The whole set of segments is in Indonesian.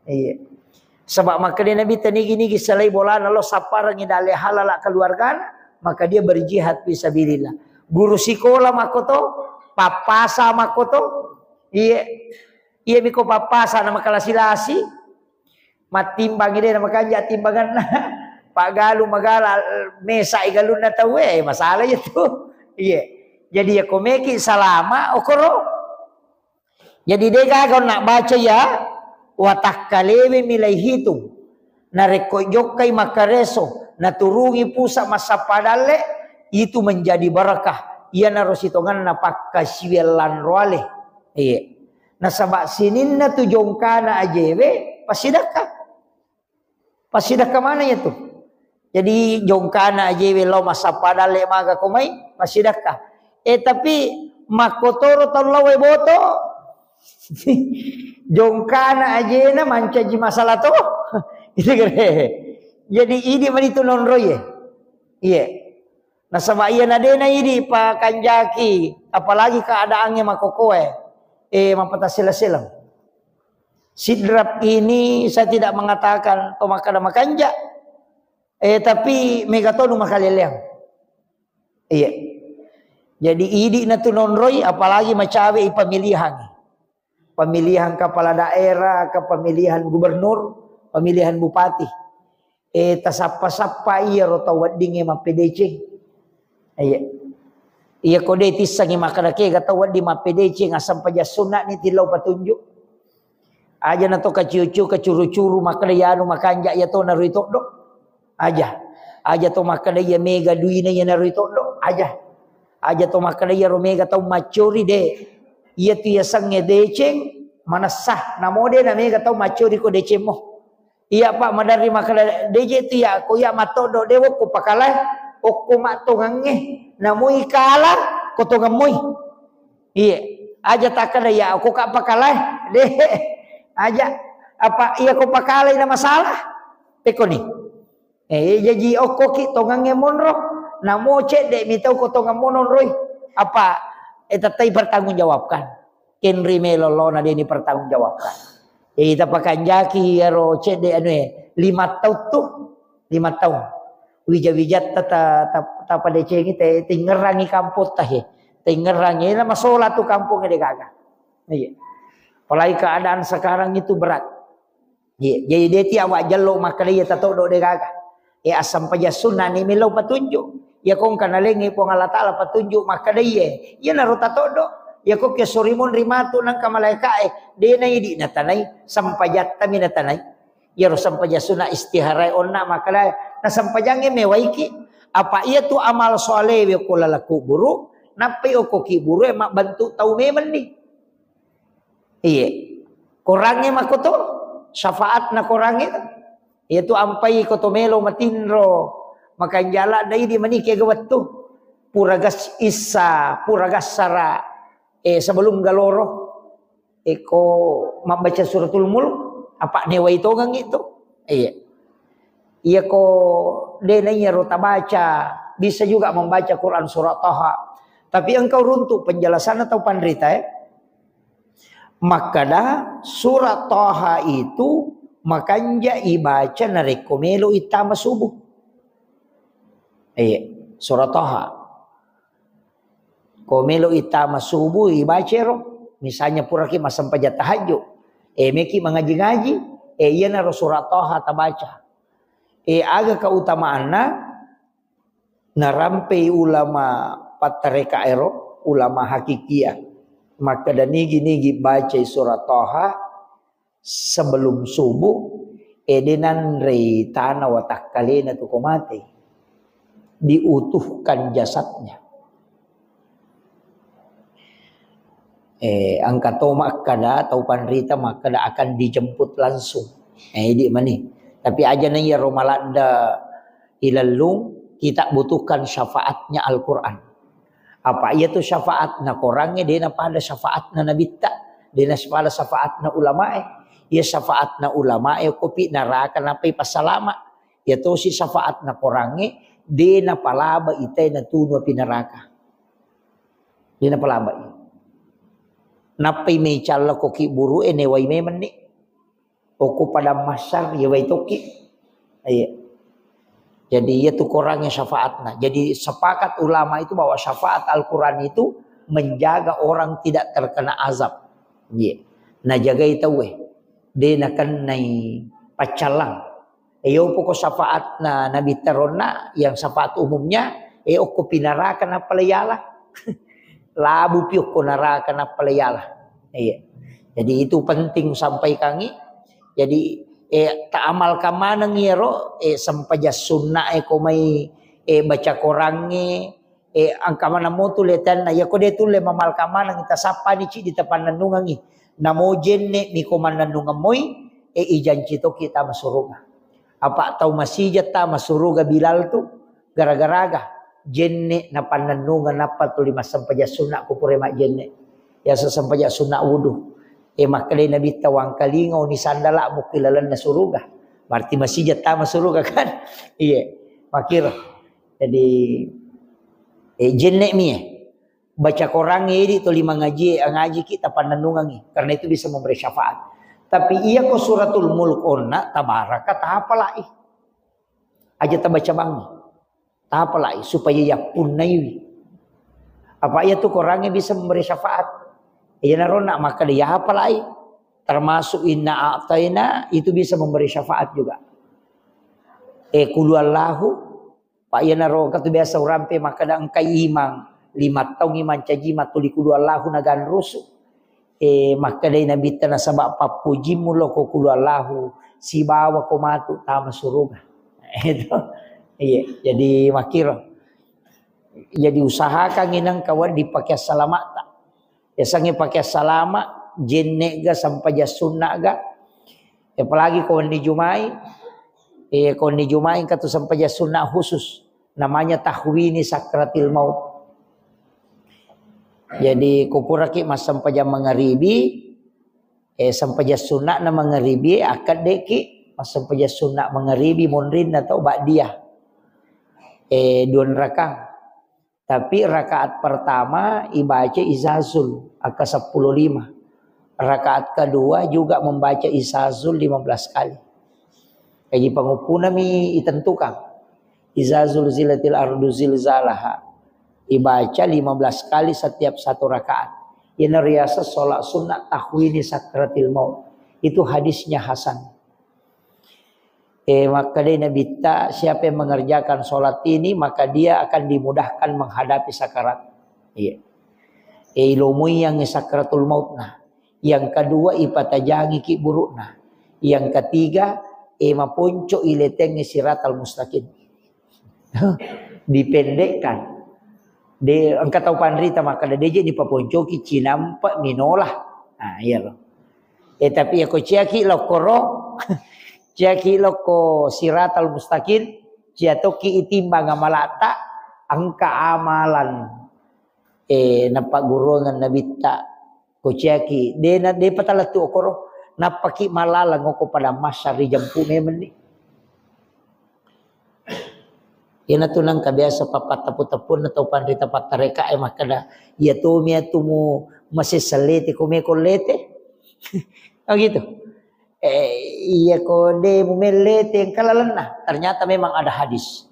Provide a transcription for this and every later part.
Iya. Sebab maka dia Nabi tanigi-nigi selai bola Allah sapar ngidale halala keluarga, maka dia berjihad fisabilillah. Guru sekolah makoto, papasa makoto, iya. Iya miko papasa nama kalasilasi, matimbang ide nama kanja timbangan Pak Galu magala mesa igalun na tahu masalah itu. Iya. Jadi ya komeki salama okoro. Jadi dia kau nak baca ya watakalewe milai hitung nareko jokai makareso naturungi pusa masa padale itu menjadi barakah ia narositongan napakka siwelan roale iya nasabak sininna tu jongkana ajewe pasidaka mana itu jadi jongkana ajewe lo masa padale maga komai pasidaka tapi makotoro tallawe boto jongkana aja na mancaji masalah tuh itu kere jadi ini manitu nonroy iya nah sama iya nadena ini pak kanjaki apalagi keadaannya makokoe mapata silang sidrap ini saya tidak mengatakan tomakada makanja tapi megatonu makaleleang iya jadi ini na tu nonroy apalagi macawe pemilihan pemilihan kepala daerah, pemilihan gubernur, pemilihan bupati. Tasapa-sapa iya rota wading ma PDC. Iya kode tisangi makanake kata wadi ma PDC ngasam paja sunat ni tilau patunjuk. Aja na to kaciucu kacuru-curu makadayanu makanja ya to naruito do. Aja to makadaya mega duina ya naruito do. Aja to makadaya romega to macuri de. Ia tu ya sang ngedeceng mana sah namode na mega tau macuri ko deceng mo iya pak madari makala deje tu ya ko ya matodo dewo ko pakalai okko matongange namui kala ko tongamui iya aja takada ya ko ka pakalai de aja apa iya ko pakalai na masalah peko ni jadi okko ki tongange monro namo cede mitau ko tongamonon roy apa tatai bertanggung jawabkan. Kenri melolo na dini bertanggung jawabkan. Ita pakanjaki aro cede anu 5 tahun tuh 5 tahun. Wija-wijat ta pada cengi te tingerangi kampung tah tingerangi na masola tu kampung de gaga. Iya. Apalagi keadaan sekarang itu berat. Iya. Jadi dia ti awak jelo makaliya tato do de gaga. Asam paja sunnah ni melo patunjuk. Ya kong kanalengi pong Allah Ta'ala patunjuk maka dia ya naruta todo ya kok ke sorimun rimatu nang kamalaikai dia na idi natanay sampajat tami natanay ya ro sampajasuna istiharai onna maka na sampajange mewaiki apa ia tu amal soleh we ko lalaku buru napi o ko ki buru mak bantu tau memen ni iya kurangnya makoto syafaat na kurangnya itu ampai ko to melo matinro makan jala dai di manike gawat tu puragas isa puragas sara sebelum galoro ko membaca suratul mulk apa newa itu gang itu iya ko denanya rota baca bisa juga membaca Quran surat Taha tapi engkau runtuh penjelasan atau pandrita maka dah surat Taha itu makanya ibaca narekomelo itama subuh surat Taha. Komelo itama subuh ibacero, misalnya puraki masam paja tahajud. Meki mengaji-ngaji, iya naro surat Taha tabaca. Aga keutamaanna narampe ulama patareka ero, ulama hakikiyah. Maka dan nigi baca surat Taha sebelum subuh, edenan rei tanah watak kalena tu komate. Diutuhkan jasadnya. Angka tomak kada atau panrita makada akan dijemput langsung. Di mani. Tapi aja na ya romalanda ilalung kita butuhkan syafaatnya Al-Qur'an. Apa ia tu syafaat na korangnya dia na pada syafaat na nabita, dia na pada syafaat na ulama ia syafaat na ulama kopi naraka na pay pasalama. Ya to si syafaat na korangnya di na palaba itay na tuno pinaraka. Di na palaba. Napay may chala ko ki buru eneway may mani. Oku pada masyar ya waitoki. Iya. Jadi itu kurangnya syafaatnya. Jadi sepakat ulama itu bahwa syafaat Al-Quran itu menjaga orang tidak terkena azab. Iya. Nah jaga itu weh. Dia nakan nai pacalang. Iyo poko syafaat na Nabi Terona yang syafaat umumnya. Oku pinarakan apa layala. Labu piuk ko narakan apa layala. Iya. Jadi itu penting sampai kangi. Jadi ta'amal kamana ngiro sampaja sunnah ko may baca korangi angka mana mo tuletan na yako de tule mamal kamana ngita sapa ni ci di tapan nanungangi namo jenne ni ko mananungan moy ijan cito kita masuruga apa tau masijat ta masuruga Bilal tu gara-gara jenne na pananungan apa tu lima sampaja sunnah ko pure mak jenne ya sampaja sunnah wudu makalay Nabi tawang kalingaw ni sandala mo kilalan na suruga. Berarti masih jata masuruga kan? Iya, makir. Jadi jenek mi baca Quran ini to lima ngaji kita pananungan karena itu bisa memberi syafaat. Tapi iya ko suratul mulk onna tabaraka tahapalai. Aja tabaca bangi. Tahapalai supaya yapun naiwi. Apa iya tuh Qurannya bisa memberi syafaat? Iya narona maka dia hafalai termasuk inna a'taina itu bisa memberi syafaat juga. Qul huwallahu pak iya naro katu biasa urampe maka da angkai imang 5 tahun iman caji matuli qul huwallahu nagan rusu. Maka dai nabi tana sabab papujimu lo ko qul huwallahu si bawa ko matu tama suruga. Itu. Iya, jadi makira. Jadi usahakan inang kawan dipakai salamat. Ya sangi pakai salama jenne ga sampai ja sunnah ga apalagi kawan di Jumai kawan di Jumai katu sampai ja sunnah khusus namanya tahwini sakratil maut. Jadi kupuraki mas sampai ja mangaribi sampai ja sunnah na mangaribi akad deki mas sampai ja sunnah mangaribi monrin atau ba'diyah 2 rakaat. Tapi rakaat pertama ibaca izazul angka 15. Rakaat kedua juga membaca izazul 15 kali. Jadi pangupuna mi itentukan. Izazul zilatil ardu zilzalaha. Ibaca 15 kali setiap 1 rakaat. Ini riasa sholat sunnah tahwini sakratil maut. Itu hadisnya Hasan. Maka dia Nabi siapa yang mengerjakan sholat ini maka dia akan dimudahkan menghadapi sakarat. Iya. Ilumui yang sakratul maut nah. Yang kedua ipatajangi ki buruk nah. Yang ketiga mapunco ileteng siratal mustaqim. Dipendekkan. De angka tau panrita maka dia di papunco ki cinampa minolah. Nah iya loh. Tapi aku ciaki lo koro Jaki loko siratal mustaqim jatoki itimbang amalata angka amalan nampak gurungan nabita ko jaki dena de patalatu okoro napaki malala ngoko pada masyari jampu memen ni ina tunang kabiasa papataputapun atau pandita patareka makada ya tumia tumu masih selete kumekolete oh gitu. Iya kode mumelete yang kalalenah. Ternyata memang ada hadis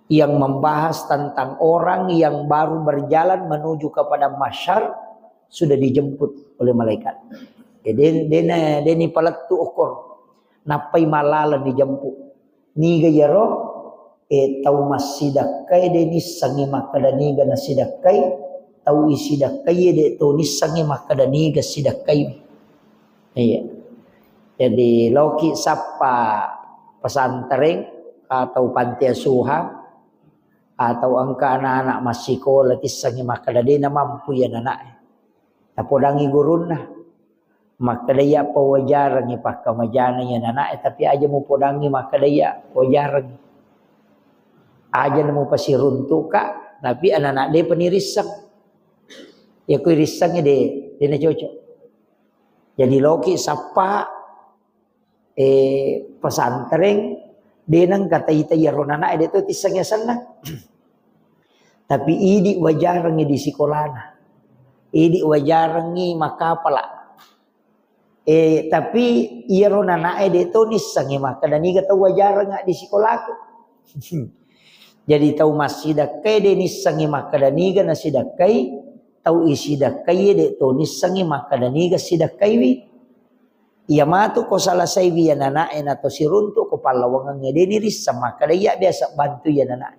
yang membahas tentang orang yang baru berjalan menuju kepada masyar sudah dijemput oleh malaikat. Deni palatu okor napai malalan dijemput. Niga yaro tau masidakai deni sangi makadaniga na sidakai tau isidakai de to ni sangi makadaniga sidakai. Iya. Jadi loki sapa pesantren atau panti asuhan atau angka anak-anak masih sekolah tisangi maka dina mampu ya anak. Tapodangi guruna maka daya pawajaran ni pakamajana ya anak tapi aja mau podangi maka daya wajaran. Aja mau pasiruntu ka tapi anak-anak dia penirisang. Ya ku irisangnya dia cocok. Jadi loki sapa pesantren denang kata ita yarona na itu tisangnya sana tapi idi wajarangi di sekolahna idi wajarangi makapala Tapi iya ro nanae de to nisangi maka dan iga tahu wajar nggak di sekolahku. Jadi tahu masih dakai de nisangi maka dan iga nasi dakai tahu isi dakai de to nisangi maka dan iga si dakai wi. Iya matu ko salah sai wi nanae na to siruntu ko palawangan de ni risa maka dia biasa bantu ya nanae.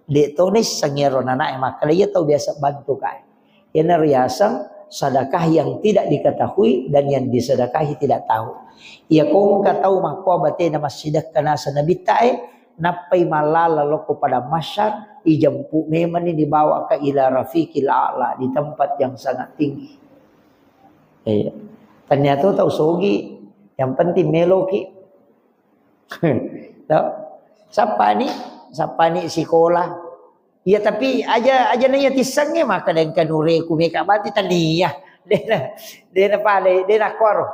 De to nisangi ro nanae maka dia tahu biasa bantu kai. Yana riasang sedekah yang tidak diketahui dan yang disedekahi tidak tahu. Ia kong tahu makwa bate nama sidak kana sanabi tae napai malala loko pada masyar ijampu memang ini dibawa ke ila rafiqil a'la di tempat yang sangat tinggi. Ternyata tahu sogi yang penting meloki. Tahu? Siapa ni sekolah. Ya tapi aja nanya tisangnya maka dengan kanure ku meka bati tania dena pale dena koro.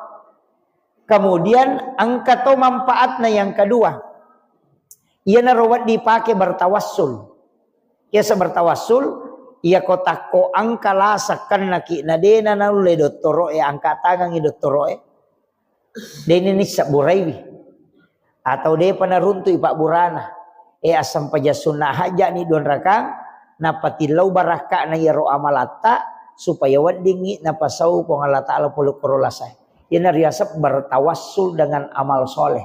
Kemudian angka to manfaatnya yang kedua. Ia narawat dipakai bertawassul. Ia bertawassul ia kotako angka lasakan naki na dena nalule dottoro angka tangang dottoro dena ni saburaiwi atau de panaruntu Pak Burana. Asam paja sunnah haja ni don rakang napatilau baraka na yaro amalata supaya wadingi napasau pengala ta'ala puluh korolasai. Ia riasap bertawassul dengan amal soleh.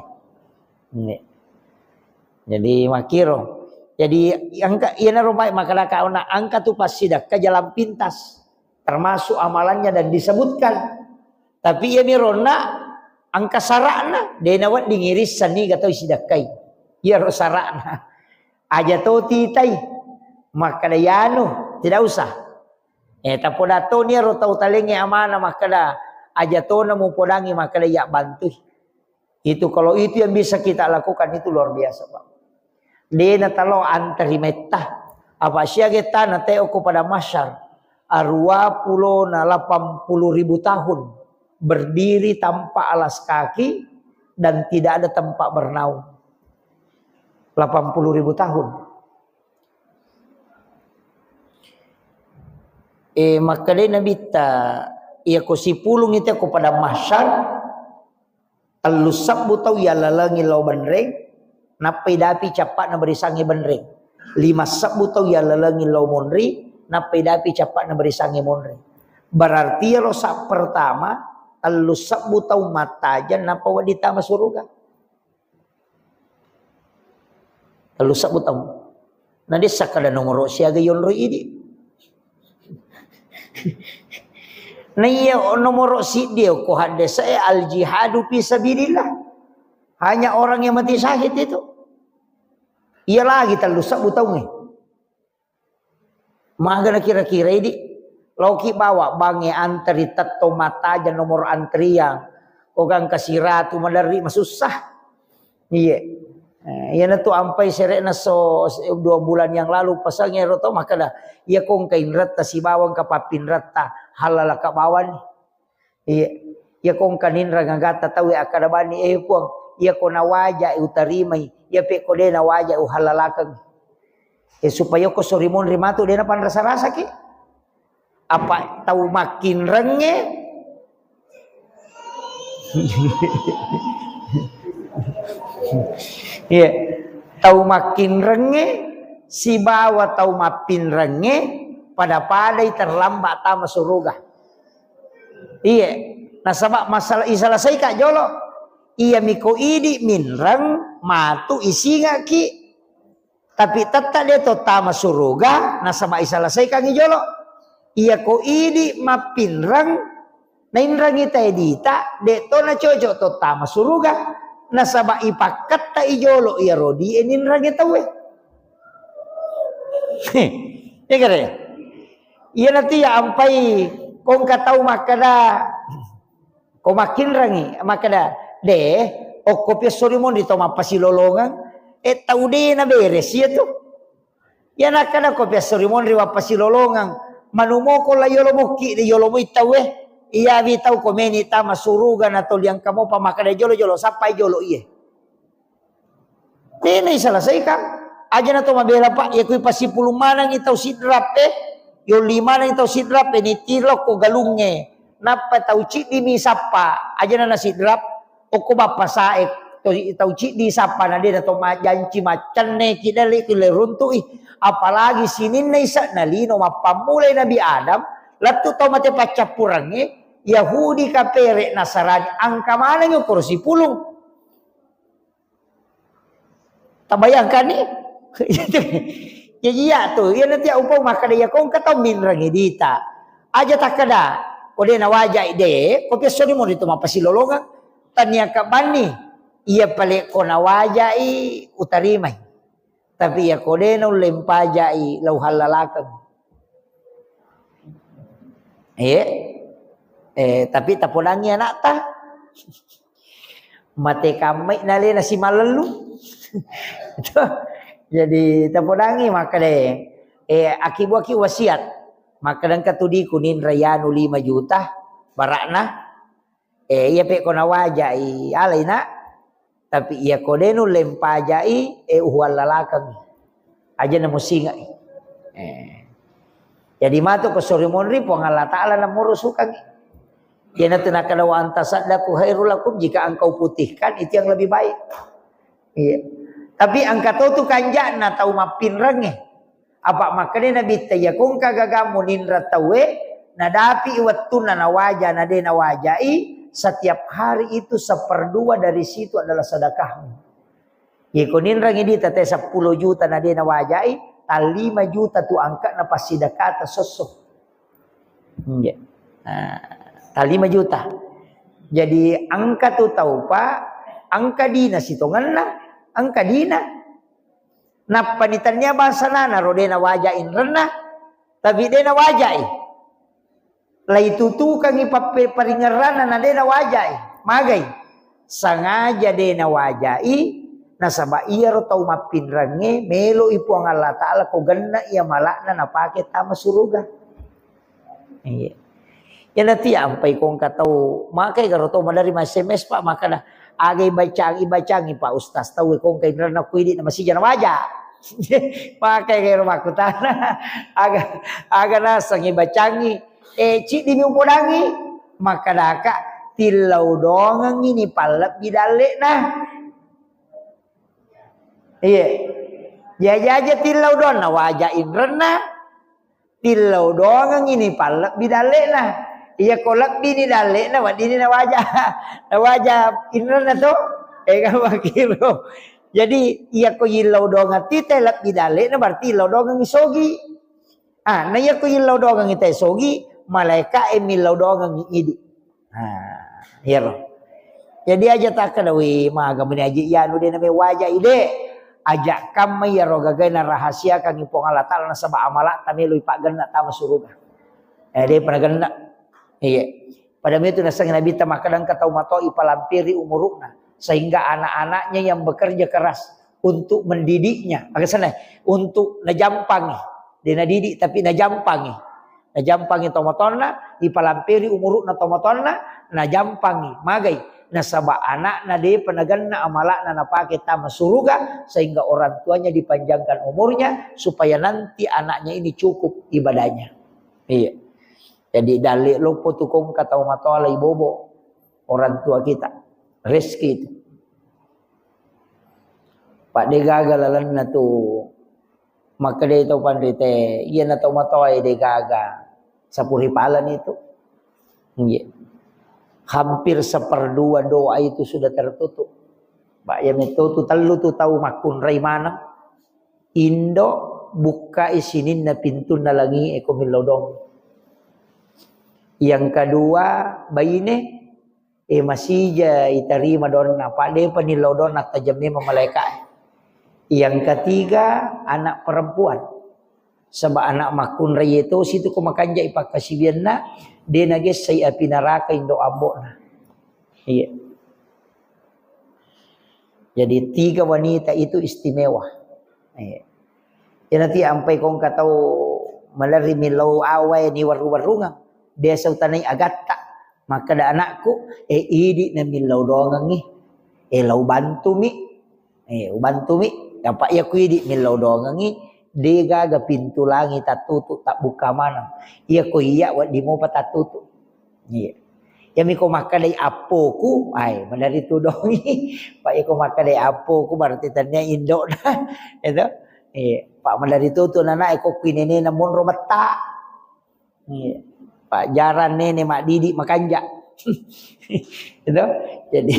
Jadi makiro. Jadi angka ia narumai makalah kauna angka tu pasti dah ke jalan pintas termasuk amalannya dan disebutkan. Tapi ia mirona angka sarana dena wadingi risan ni gatau sidakai. Ya rosarana aja to titai maka dayano tidak usah tapoda to ni ro tau talengi amana maka da aja to na mo podangi maka ya bantu itu. Kalau itu yang bisa kita lakukan itu luar biasa Pak. Dena talo antari meta apa sia kita na teo kepada masyar arwa pulo na 80.000 tahun berdiri tanpa alas kaki dan tidak ada tempat bernaung. 80.000 tahun. Maka dia Nabi ta ia ko sipulung itu ko pada masyar alusab butau ya lalangi lau benreng napai dapi capat na berisangi benreng 5 sab butau ya lalangi lau monri napai dapi capat na berisangi monri. Berarti rosak pertama alusab butau matajan napa wadita masuruga. Lalu sabut tahu. Nanti sakada nomor siaga yon roi ini. Nah iya nomor si dia ko hadde saya al jihadu fi sabilillah. Hanya orang yang mati syahid itu. Iya lagi lalu sabut tahu nih. Magana kira-kira ini lauki bawa bange antri tato mata aja nomor antrian. Ogang kasiratu madari masusah. Iya. Ya na tu ampai serek na so 2 bulan yang lalu pasangnya roto maka dah ia kong kain rata si bawang kapapin rata halala ka bawan ia kong kanin rangagata tahu akada bani puang ia kona waja utarimai ia pe kode na waja halalakang supaya ko sorimon rimatu dena pan rasa-rasa ki apa tahu makin renge iya, tahu makin renge si bawa tahu makin renge pada padai terlambat tama suruga. Iya, nah sebab masalah isalah saya kak jolo. Iya miko idi minrang matu isi ki. Tapi tetap dia to tama suruga. Nah sebab isalah saya kak jolo. Iya ko idi mapinrang. Nah inrang ita edita de to na cocok to tama suruga. Nasaba ipakat ta ijolo ya rodi enin rage tawe. Ya kare. Iya nanti ya ampai kong katau makada ko makin rangi makada de o kopya sorimon dito mapasilolongan tau de na beres ya tu. Ya nakada kopya sorimon riwa pasilolongan manumo ko la yolo muki de yolo mo itawe. Iya bitau komeni tama surugan atau yang kamu pamakada jolo-jolo sampai jolo iya. Ini selesai kan? Aja na to mabela pak ya kui pasipulu manang itaw sidrap yo 5 na itaw sidrap ni tilok ko galunge. napa tauci di misapa aja na nasidrap o ko bapa saek tauci di sapa na dia to janci macan ne kidali kileruntu apalagi sinin na isa nalino mapamulay Nabi Adam latu to mate pacapurangi Yahudi kapere Nasarani angka mana yung kursi pulung tabayangkan nih jadi ya tuh ya nanti upang maka dia kong katau minrangi dita aja tak kada kode na wajah ide ko peso mo dito mapasilolongan tanya ka bani iya pale ko na wajah utarimay tapi ya kode na lempaja lau halalakang tapi tapulangi anak ta mate kamay nali na si malalu jadi tapulangi maka deh akibu wasiat maka dan katudi kunin rayanu 5 juta barakna iya pe kona wajai alaina tapi iya kodenu lempajai uhwal lalakang aja na musinga jadi matu ko sori monri po Allah taala na murusukan ya na tinakalawa antasaddaku khairul lakum jika engkau putihkan itu yang lebih baik iya tapi angkat tu kanja na tau mapinrange apa makanya Nabi tayakung kagagamu nindra tawe nadapi iwatuna na wajah nade na wajai setiap hari itu 1/2 dari situ adalah sedekahmu. Iko nindra ngidi tate 10 juta nade na wajai tal 5 juta tu angka na pasidakata sosok. Tal 5 juta. Jadi angka tu tahu pak angka dina sitongan lah angka dina. Nah panitannya bahasa nana rodena wajain renah tapi dena wajai lai tutu kangi paringerana na dena wajai magai sengaja dena wajai nasaba iya ro tau mapinrange melo ipu ang Allah taala ko ganna iya malakna na pake tama suruga iya ya nanti ampai kong katau makai garo to madari SMS pak makana agay bacangi pak ustaz tahu kong kay na kuidi na masih na wajah pakai kay rumah kutana aga na sangi bacangi cik di mupodangi maka daka tilau dongang ini palap bidale nah iya jaja tilau don na wajah inrena tilau dongang ini palap bidale nah iya kolak dini dale na wadini na wajah inrena to kan wakilo jadi iya ko yilaw dongang tite lak bidale na berarti ilaw dongang isogi na iya ko yilaw dongang ite sogi malaika emilaw dongang idi iya ro jadi aja tak kadawi maga meni aja yanu de name wajah ide aja kami ya ro gagay na rahasia kang ipong Allah taala na sabah amala tamiloy pagana tama suruga de panagana iya pada itu nasang Nabi tamakadang katau mato ipalampiri umurukna sehingga anak-anaknya yang bekerja keras untuk mendidiknya makasana untuk najampangi dia nadidik tapi najampangi tomatonna ipalampiri umurukna tomatonna najampangi magai nasaba anak na de panaganna amalakna napake tama suruga sehingga orang tuanya dipanjangkan umurnya supaya nanti anaknya ini cukup ibadahnya iya jadi dalil lopo tukong kata umatola ibobo orang tua kita rezeki itu pak de gagalalan na tu maka de to pandite iya na to matoy de gaga sa puripalan itu iya hampir 1/2 doa itu sudah tertutup pak ya metu telu tu tahu makun ray mana indo buka isinin na pintu na langi eko milodong yang kedua bayine masih ja itarima donna pak de panilaw donna tajamnya malaikat yang ketiga anak perempuan sebab anak makun ray itu situ ko makanja ipakasibianna de nages say pinaraka indo ambona iya jadi 3 wanita itu istimewa iya ya nanti ampai kong katau malari milaw away ni waru-warungang dia sautanay agatta maka da anakku idi na milaw dongang ni law bantu mi dapat ya ku idi milaw dongang ni de gaga pintu langit tatutu tak buka manang iya ko iya wat di mo patatutu Iya. Ya miko makadai apoku, ay dari itu dong. Pak iko makadai apoku berarti tanya Indo dah. Itu. Iya. Pak dari itu tuh nana iko kinene namun rometa. Iya. Pak jaran nene mak didik makanja. Itu. Jadi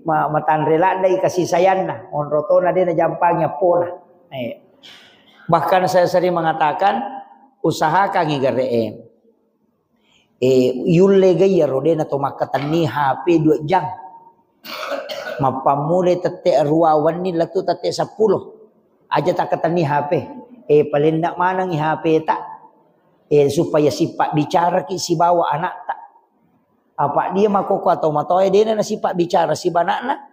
matan rela dai kasih sayang nah. Onrotona dia na jampangnya pona. Iya. Bahkan saya sering mengatakan usaha kangi gareem. Yulle gaya rode na to makatan ni HP 2 jam. Mapamule tete ruawan ni latu tete 10. Aja tak katani HP. Paling nak manang HP tak. Supaya sifat bicara ki si bawa anak tak. Apa dia makoko atau matoy dia na sifat bicara si banana.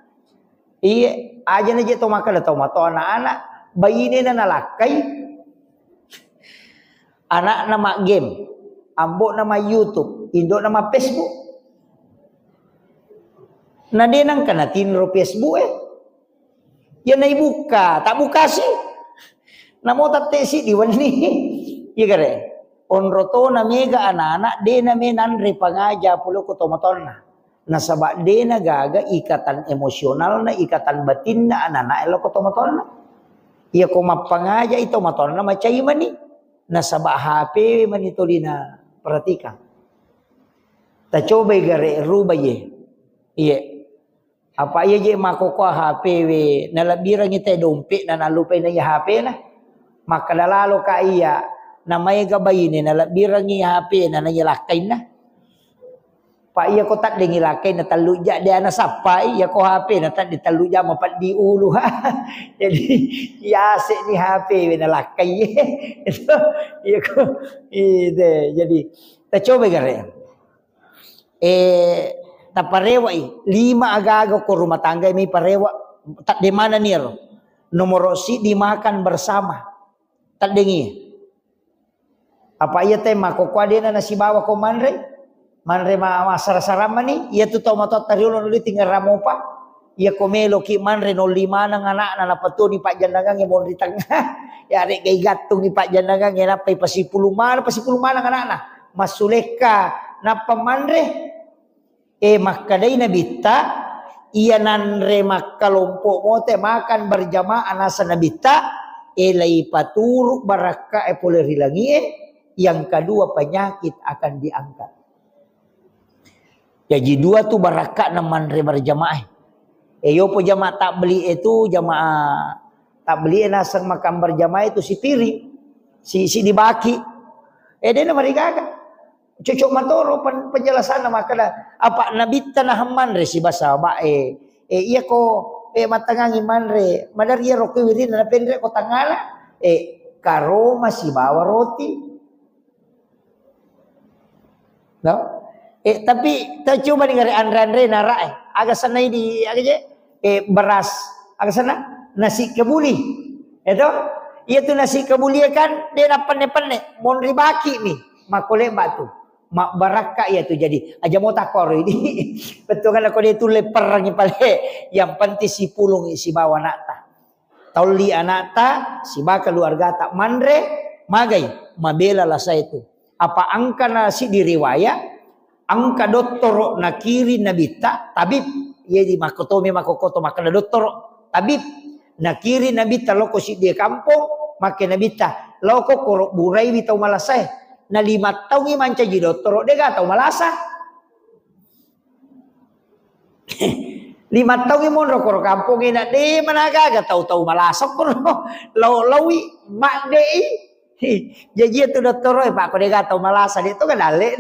Iya, aja na je to makala to mato anak-anak. Bayi ni na nalakai. Anak nama game. Ambo nama YouTube, Indo nama Facebook. Nah dia nang kena tinro Facebook Ya nai buka, tak buka sih. Namo tate si diwani. Iya kare. Onroto na mega anak-anak dia na menanre pangaja pulo ko tomatonna. Nasaba dia na gaga ikatan emosional na ikatan batin na anak-anak elo ko tomatonna. Iya ko mapangaja ito matonna macay mani. Nasaba HP manitolina. Perhatikan. Tak coba gare rubah ye. Iya. Apa iya je makoko HP we nalabirang ite dompet na nalupay na ya HP na. Maka lalalo ka iya na may gabay ni nalabirang iya HP na nangilakay na. Pa iya ko tak dingilakay na taluja dia na sapay iya ko HP na tak ditaluja mapat di ulu ha. Jadi yase ni HP we nalakay ye. Itu iya ko ide jadi ta coba gare. Taparewa 5 aga-aga ko rumah tangga may parewa tak di mana niro. Nomor si dimakan bersama. Tak dengi. Apa iya teh makokwa dia na si bawa ko manre masara-sarama ni iya tu tau matot tariulo nuli tinggal ramopa iya komelo ki manre 05 nang anak na napatu ni Pak Jandagang yang mau di tengah ya arek gay gatung ni Pak Jandagang yang napay pasipuluh mana nang anak na masuleka na pamanre makadai na bita iya nanre makalompo mo te makan berjamaah nasa nabita lai paturu baraka boleh hilangi yang kedua penyakit akan diangkat. Jadi 2 tu baraka naman re berjamaah. Yo po jamaah tak beli itu jamaah tak beli nasang makan berjamaah itu si piring si dibaki. Dia na marigaga. Cocok matoro penjelasan nama kada apa nabita na haman re si basa bae. Iya ko matangangi manre madar iya rokwe wirin na pendre ko tangala karo masih bawa roti. No? Tapi kita coba dengar andre nara agak sana di agak je beras agak sana nasi kebuli itu iya tu nasi kebuli kan dia napan-napan mon ribaki nih makole batu mak baraka ya tu jadi aja mau takor ini betul kan aku dia tu leper ni pale yang penting si pulung si bawa nakta tauli anakta si baka keluarga tak mandre magai mabela lah saya itu apa angka nasi di riwayat angka doktor nakiri nabita tabib ye di makotomi makokoto makana doktor tabib nakiri nabita loko si dia kampung make nabita loko korok burai bitau malasai na 5 tahun ni manca ji doktor dia gak tau malasa 5 tahun ni mon rokor kampung ina de managa gak tau malasa ko lawi mak dei jadi itu dokter Pak ko dia tau malasa dia tu kan dale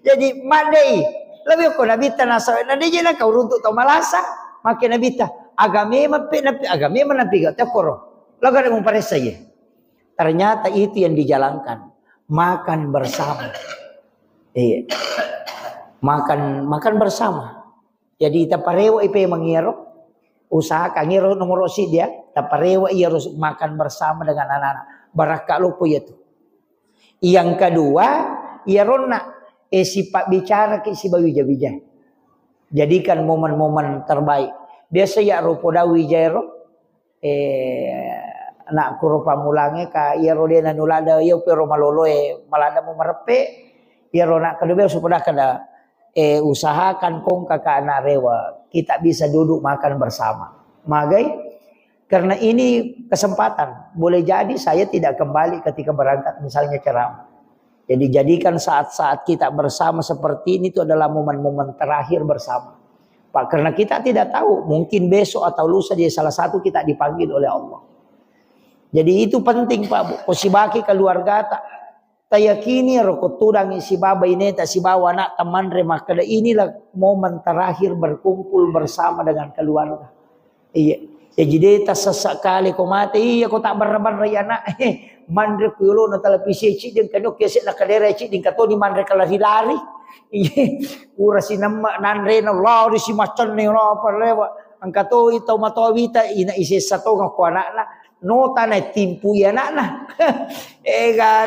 jadi mandei lebih ko nabita na sawe na dia na kau runtuk tau malasa makin nabita agame napi gak takoro laga ada memparesa ye ternyata itu yang dijalankan makan bersama makan bersama jadi taparewa ipe mangiro usaha kangiro nomor si dia taparewa ia harus makan bersama dengan anak-anak baraka lupo ya tu yang kedua ia rona sifat bicara ke si bawi jabijay jadikan momen-momen terbaik biasa ya rupo dawi jairo anak kurupa mulange ka ia rodena nulada ia pero malolo malada mo marepe Ya ronak kedua supaya kada usahakan kong kakak anak rewa kita bisa duduk makan bersama. Magai karena ini kesempatan. Boleh jadi saya tidak kembali ketika berangkat misalnya ceramah. Jadi jadikan saat-saat kita bersama seperti ini itu adalah momen-momen terakhir bersama. Pak, karena kita tidak tahu mungkin besok atau lusa dia salah satu kita dipanggil oleh Allah. Jadi itu penting Pak. Kusibaki keluarga tak. Tayakini rokot tudang si baba ini tak si bawa anak teman remah kada inilah momen terakhir berkumpul bersama dengan keluarga. Iya. Jadi tak sesekali ko mati iya ko tak berban raya anak mandre kulo na televisi ci din kano kese na kadere ci din kato ni mandre kalari-lari. Iya. Ura sinama nanre na Allah di si macon ni ro parlewa ang kato itaw matawita ina isi sato nga ko anak na nota na timpu ya anak na.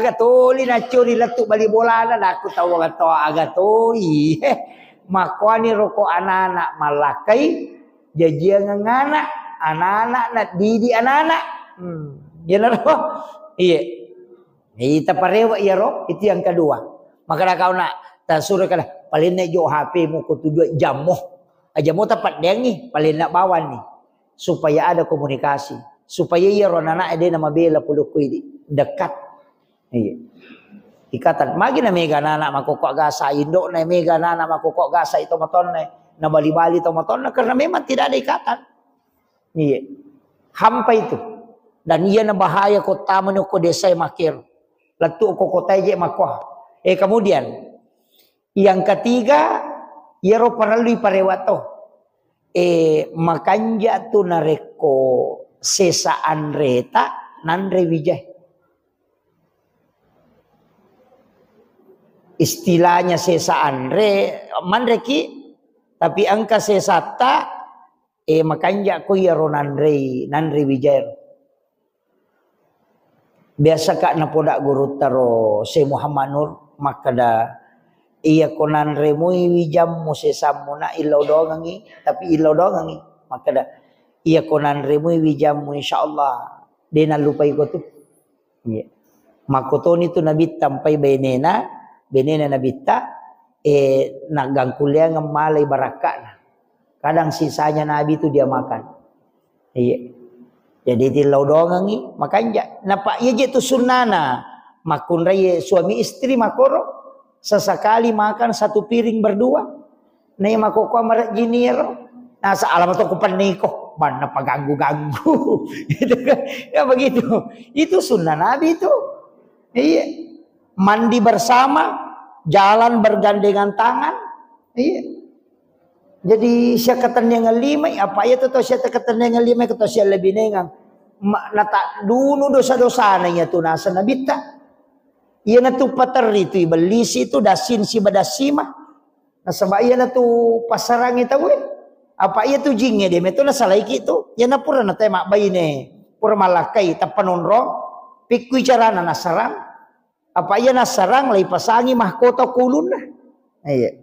Gatuli na curi letuk bali bola na aku tahu gato agatoi. Makwani roko anak-anak malakai jajian ngana anak-anak na didi anak-anak. Ya ro. Iya. Kita parewa ya ro itu yang kedua. Maka kau nak tasur kada paling na jo HP mo ko tu 2 jam mo. Aja mo tapat dengi paling nak bawan ni supaya ada komunikasi. Supaya ia ronana ada nama bela pulukui dekat. Iya. Ikatan magi na mega nana makokok gasa indok na mega nana makokok gasa itu maton na bali-bali itu maton karena memang tidak ada ikatan. Iya. Hampa itu. Dan ia na bahaya kota menuko desa makir. Letu ko kota je makoh. Kemudian yang ketiga ia ro paralui parewato. Makanja tu nareko sesaan reta nandre wijay. Istilahnya sesaan re manreki tapi angka sesata makanja ko yaro nandre wijay. Biasa kak napoda guru taro se Muhammad Nur makada iya ko nandre muy wijam mo sesam na ilaw dongangi tapi ilaw dongangi makada iya konan remui wijamu insyaallah dena lupai ko tu. Iya. Makotoni tu nabi tampai benena nabita nagang kuliah ngemalai barakah. Kadang sisanya nabi tu dia makan. Iya. Jadi tilau dongangi makanya napa iya je tu sunnana makun raya suami istri makoro sesekali makan satu piring berdua. Nei makoko marak jiniro. Nah alamat aku paniko. Mana paganggu-ganggu gitu kan ya begitu itu sunnah Nabi itu. Iya. Mandi bersama jalan bergandengan tangan. Iya. Jadi siakatan yang ngelimai apa ya tuh siakatan yang ngelimai kata siak lebih nengang nata dulu dosa-dosa nanya tuh nasa Nabi tak iya natu pater itu iblis itu dasin si badasima nah sebab iya natu pasarang itu apa ia tu jingnya dia metona salaiki tu ya na pura na tema baine pura malakai tapanonro pikui carana nasarang apa ia nasarang lai pasangi mahkota kulun nah iya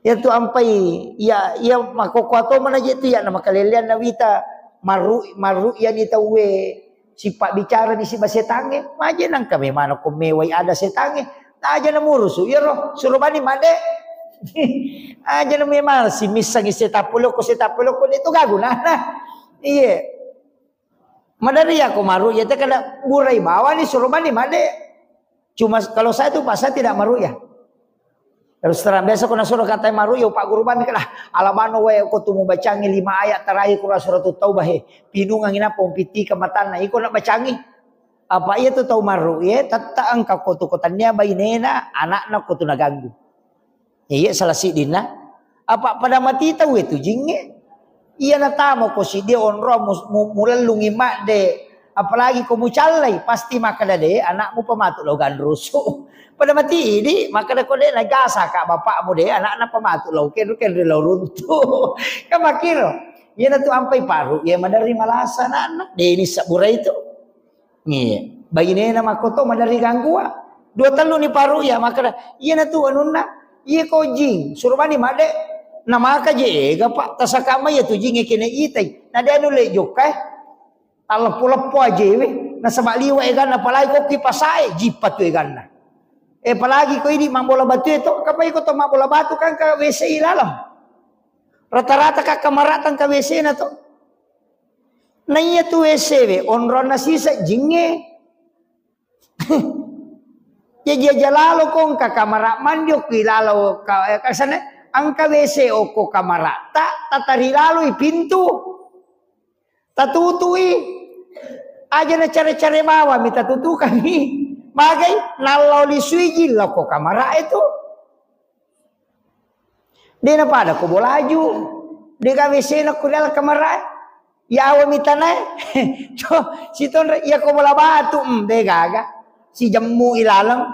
ya tu ampai ya mahkota mana je tu ya nama kalelian nawita maru ya ni tawe sipak bicara di si basetange maje nang kami mana ko mewai ada setange aja na murusu ya roh suruh bani made aja na memang si misang setapulok ko itu gagu nah. Iya. Madari aku maru ya teh kada burai bawa ni suruh mandi made. Cuma kalau saya tuh pas saya tidak maru ya. Terus terang biasa kuna suruh kata maru ya Pak Guru bani kada alamano we ko tumu bacangi 5 ayat terakhir Qur'an surat Taubah pinungang ina pompiti kematana iko nak bacangi. Apa iya tuh tau maru ya tata angka ko tu kotannya bainena anak-anak ko tu naganggu. Iya salah si dina apa pada mati tahu itu jingnya iya natamo ko si dia onro mulai lungi mak de apalagi ko mucalai pasti makada de anakmu pematu lo gandrusu pada mati ini makada ko de nagasa kak bapakmu de anak-anak pematu lo ken lo runtuh kan makiro iya natu ampai paru iya madari malasa anak de ini sabura itu iya bagine nama koto madari ganggua 2 tahun ni paru ya makada iya natu anunna iya kojing suruh mani made nama ka je pak tasakama ya tu jing kene itai na dia nule jokaialepo-lepo aje we na sama liwa egan apalagi ko kipasai jipat we ganna Apalagi ko ini mang bola batu itu, kapay ko to mang bola batu kan ka WC ilalam. Rata-rata ka kamaratan ka WC na to. Naiya tu WC we, onron na sisa jinge. Ya jalalo kong ka kamara mandiok kilalo ka kasana ang ka WC o ko kamara. Tatarilalo pintu. Tatutui. Aja na care-care bawa minta tutu kami. Bagay nalau li suiji lako kamara itu. Dia na pada ko bolaju. Dia ka WC na ko dala kamara. Ya awa mitana. Sito ya ko bola batu de gaga. Si jammu ilalang.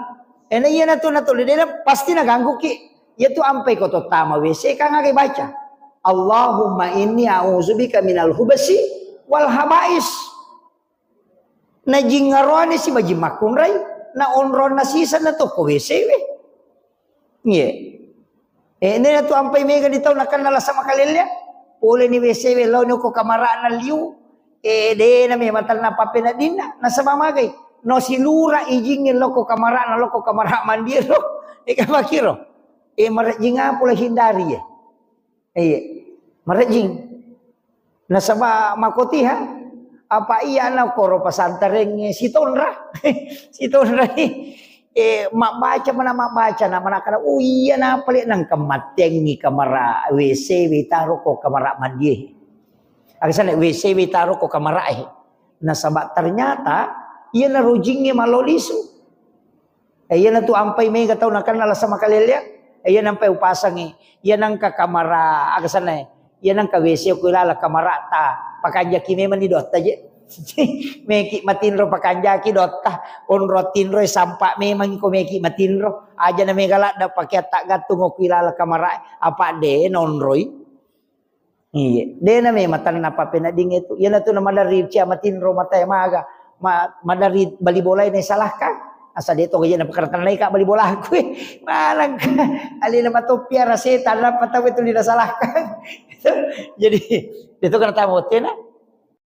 Ena iya na to dia pasti naganggu ki. Ya tu ampai ko to tama WC ka ngagay baca. Allahumma inni a'udzubika minal hubasi wal habais. Na jingarone si baji makunray na onron na sisa na to ko WC we. Nye. Ini na to ampay mega ditaw nakanala sa makalilya. Uli ni WC we law no ko kamara na liu. De na may matal na pape na din na sa mamagay. No silura ijingin loko kamara na loko kamara mandiro. Ika makiro. Marajing nga pula hindari ya. Marajing. Nasa makotiha. Apa iya na koro pasantareng si Tonra. Si Tonra mak baca na manakana iya na palit nang kamateng ni kamara WC witaro ko kamara mandi. Agsan WC witaro ko kamara nasaba ternyata iya na rujingnya malolisu. Iya na tu ampai mega tau nakanala sama kalilya. Iya nampai upasang iya nang ka kamara agsan iya nang ka WC ko ilala kamara ta pakanjaki memang di dotta je. Meki matinro pakanjaki dotta on rotinro sampak memang ko meki matinro aja na megala da pakai tak gatung ko ilala kamara apa de nonroi. Iya, de na me matan na papena ding itu. Iya na tu na madari cia matinro matay maga. Madari bali bola ini salahkan. Asa dito kaya na pakaratan lay ka bali bola ko malang ali na matopia raseta na pataw itu dinasalahkan. Jadi itu kan tamu tina